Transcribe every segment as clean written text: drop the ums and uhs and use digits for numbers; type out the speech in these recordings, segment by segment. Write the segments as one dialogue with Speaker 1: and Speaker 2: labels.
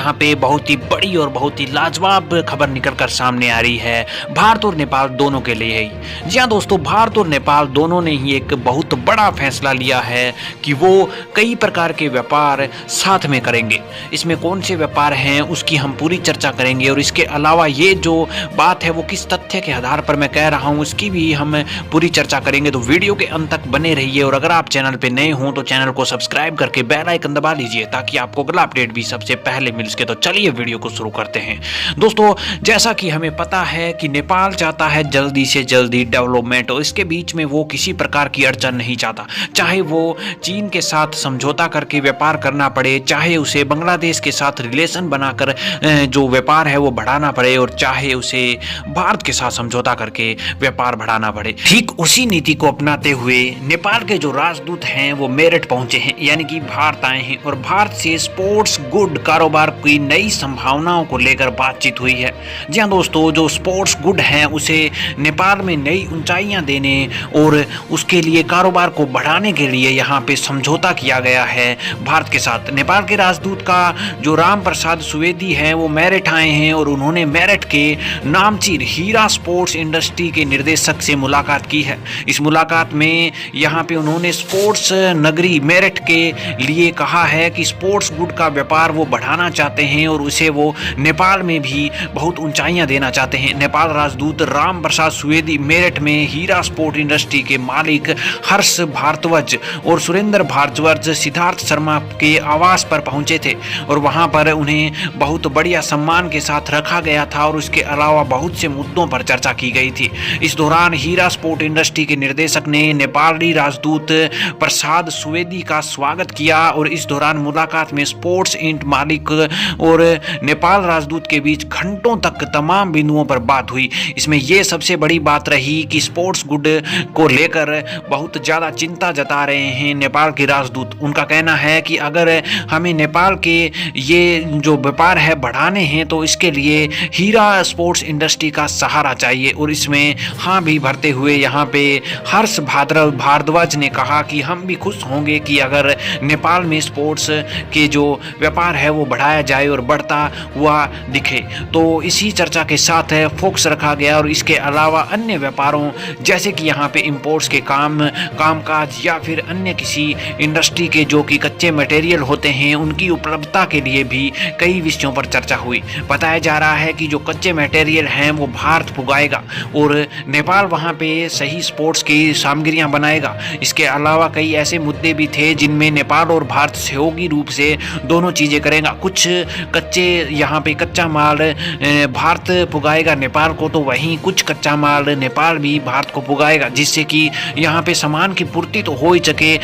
Speaker 1: यहाँ पे बहुत ही बड़ी और बहुत ही लाजवाब खबर निकलकर सामने आ रही है भारत और नेपाल दोनों के लिए ही। जी हाँ दोस्तों, भारत और नेपाल दोनों ने ही एक बहुत बड़ा फैसला लिया है कि वो कई प्रकार के व्यापार साथ में करेंगे। इसमें कौन से व्यापार हैं उसकी हम पूरी चर्चा करेंगे, और इसके अलावा ये जो बात है वो किस तथ्य के आधार पर मैं कह रहा हूँ उसकी भी हम पूरी चर्चा करेंगे। तो वीडियो के अंत तक बने रहिए, और अगर आप चैनल पे नए हों तो चैनल को सब्सक्राइब करके बेल आइकन दबा लीजिए ताकि आपको अगला अपडेट भी सबसे पहले मिल सके। तो चलिए वीडियो को शुरू करते हैं। दोस्तों, जैसा कि हमें पता है कि नेपाल चाहता है जल्दी से जल्दी डेवलपमेंट, और इसके बीच में वो किसी प्रकार की अड़चन नहीं चाहता। चाहे वो चीन के साथ समझौता करके व्यापार करना पड़े, चाहे उसे बांग्लादेश के साथ रिलेशन बनाकर जो व्यापार है वो बढ़ाना पड़े, और चाहे उसे भारत के साथ समझौता करके व्यापार बढ़ाना पड़े। ठीक उसी नीति को अपनाते हुए नेपाल के जो राजदूत हैं वो मेरठ पहुंचे हैं, यानी कि भारत आए हैं, और भारत से स्पोर्ट्स गुड कारोबार की नई संभावनाओं को लेकर बातचीत हुई है। जी हाँ दोस्तों, जो स्पोर्ट्स गुड हैं उसे नेपाल में नई ऊंचाइयां देने और उसके लिए कारोबार को बढ़ाने के लिए यहाँ पे समझौता किया गया है भारत के साथ। नेपाल के राजदूत का जो राम प्रसाद सुवेदी है वो मेरठ आए हैं, और उन्होंने मेरठ के नामचीन हीरा स्पोर्ट्स इंडस्ट्री के निर्देशक से मुलाकात की है। इस मुलाकात में यहाँ पे उन्होंने स्पोर्ट्स नगरी मेरठ के लिए कहा है कि स्पोर्ट्स गुड का व्यापार वो बढ़ाना चाहते हैं और उसे वो नेपाल में भी बहुत ऊंचाइयां देना चाहते हैं। नेपाल राजदूत राम प्रसाद सुवेदी मेरठ में हीरा स्पोर्ट इंडस्ट्री के मालिक हर्ष भारद्वाज और सुरेंद्र भारद्वाज सिद्धार्थ शर्मा के आवास पर पहुंचे थे, और वहां पर उन्हें बहुत बढ़िया सम्मान के साथ रखा गया था, और उसके अलावा बहुत से मुद्दों पर चर्चा की गई थी। इस दौरान हीरा स्पोर्ट इंडस्ट्री के निर्देशक ने नेपाली राजदूत प्रसाद सुवेदी का स्वागत किया, और इस दौरान मुलाकात में स्पोर्ट्स इंड मालिक और नेपाल राजदूत के बीच घंटों तक तमाम बिंदुओं पर बात हुई। इसमें यह सबसे बड़ी बात रही कि स्पोर्ट्स गुड को लेकर बहुत ज़्यादा चिंता जता रहे हैं नेपाल के राजदूत। उनका कहना है कि अगर हमें नेपाल के ये जो व्यापार है बढ़ाने हैं तो इसके लिए हीरा स्पोर्ट्स इंडस्ट्री का सहारा चाहिए, और इसमें हाँ भी भरते हुए यहाँ पे हर्ष भारद्वाज ने कहा कि हम भी खुश होंगे कि अगर नेपाल में स्पोर्ट्स के जो व्यापार है वो बढ़ाया जाए और बढ़ता हुआ दिखे। तो इसी चर्चा के साथ फोकस रखा गया, और इसके अलावा अन्य व्यापारों जैसे कि यहाँ पे इंपोर्ट्स के कामकाज या फिर अन्य किसी इंडस्ट्री के जो कि कच्चे मटेरियल होते हैं उनकी उपलब्धता के लिए भी कई विषयों पर चर्चा हुई। बताया जा रहा है कि जो कच्चे मटेरियल हैं वो भारत पुगाएगा, और नेपाल वहाँ पे सही स्पोर्ट्स की सामग्रियाँ बनाएगा। इसके अलावा कई ऐसे मुद्दे भी थे जिनमें नेपाल और भारत सहयोगी रूप से दोनों चीज़ें करेगा। कुछ कच्चे यहाँ पे कच्चा माल भारत पुगाएगा नेपाल को, तो वहीं कुछ कच्चा माल नेपाल भी भारत को पुगाएगा, जिससे कि यहाँ पे सामान की पूर्ति तो हो ही सके।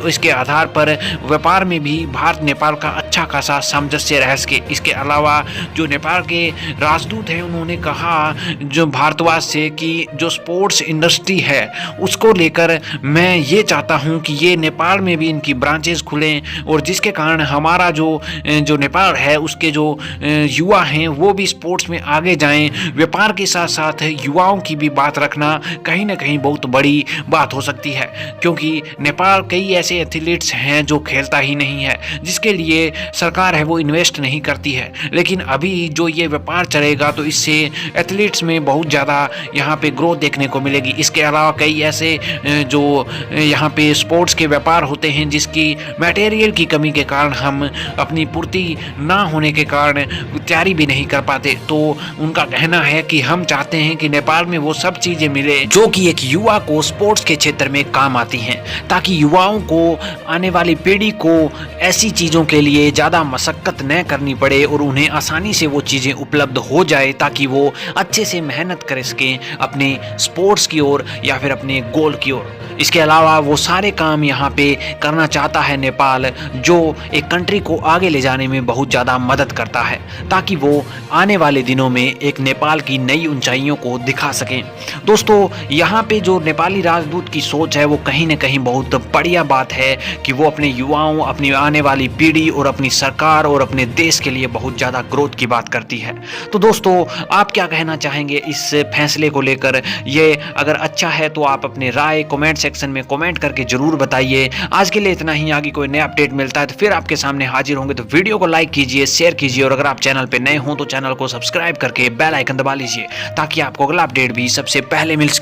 Speaker 1: इसके आधार पर व्यापार में भी भारत नेपाल का अच्छा खासा सामंजस्य रह सके। इसके अलावा जो नेपाल के राजदूत हैं उन्होंने कहा जो भारतवास से कि जो स्पोर्ट्स इंडस्ट्री है उसको लेकर मैं ये चाहता हूँ कि ये नेपाल में भी इनकी ब्रांचेस खुलें, और जिसके कारण हमारा जो नेपाल है उसके जो युवा हैं वो भी स्पोर्ट्स में आगे जाएं। व्यापार के साथ साथ युवाओं की भी बात रखना कहीं ना कहीं बहुत बड़ी बात हो सकती है, क्योंकि नेपाल कई ऐसे एथलीट्स हैं जो खेलता ही नहीं है, जिसके लिए सरकार है वो इन्वेस्ट नहीं करती है। लेकिन अभी जो ये व्यापार चलेगा तो इससे एथलीट्स में बहुत ज़्यादा यहाँ पे ग्रोथ देखने को मिलेगी। इसके अलावा कई ऐसे जो यहाँ पे स्पोर्ट्स के व्यापार होते हैं जिसकी मटेरियल की कमी के कारण हम अपनी पूर्ति ना होने के कारण तैयारी भी नहीं कर पाते। तो उनका कहना है कि हम चाहते हैं कि नेपाल में वो सब चीज़ें मिले जो कि एक युवा को स्पोर्ट्स के क्षेत्र में काम आती हैं, ताकि युवाओं को आने वाली पीढ़ी को ऐसी चीज़ों के लिए ज़्यादा मशक्क़त न करनी पड़े और उन्हें आसानी से वो चीज़ें उपलब्ध हो जाए, ताकि वो अच्छे से मेहनत कर सकें अपने स्पोर्ट्स की ओर या फिर अपने गोल की ओर। इसके अलावा वो सारे काम यहाँ पे करना चाहता है नेपाल, जो एक कंट्री को आगे ले जाने में बहुत ज़्यादा मदद करता है, ताकि वो आने वाले दिनों में एक नेपाल की नई ऊंचाइयों को दिखा सकें। दोस्तों, यहाँ पे जो नेपाली राजदूत की सोच है वो कहीं ना कहीं बहुत बढ़िया बात है कि वो अपने युवाओं, अपनी आने वाली पीढ़ी और अपनी सरकार और अपने देश के लिए बहुत ज़्यादा ग्रोथ की बात करती है। तो दोस्तों, आप क्या कहना चाहेंगे इस फैसले को लेकर? ये अगर अच्छा है तो आप अपनी राय कमेंट सेक्शन में कमेंट करके जरूर बताइए। आज के लिए इतना ही, आगे कोई नया अपडेट मिलता है तो फिर आपके सामने हाजिर होंगे। तो वीडियो को लाइक कीजिए, शेयर कीजिए और अगर आप चैनल पे नए हो तो चैनल को सब्सक्राइब करके बेल आइकन दबा लीजिए ताकि आपको अगला अपडेट भी सबसे पहले मिल सके।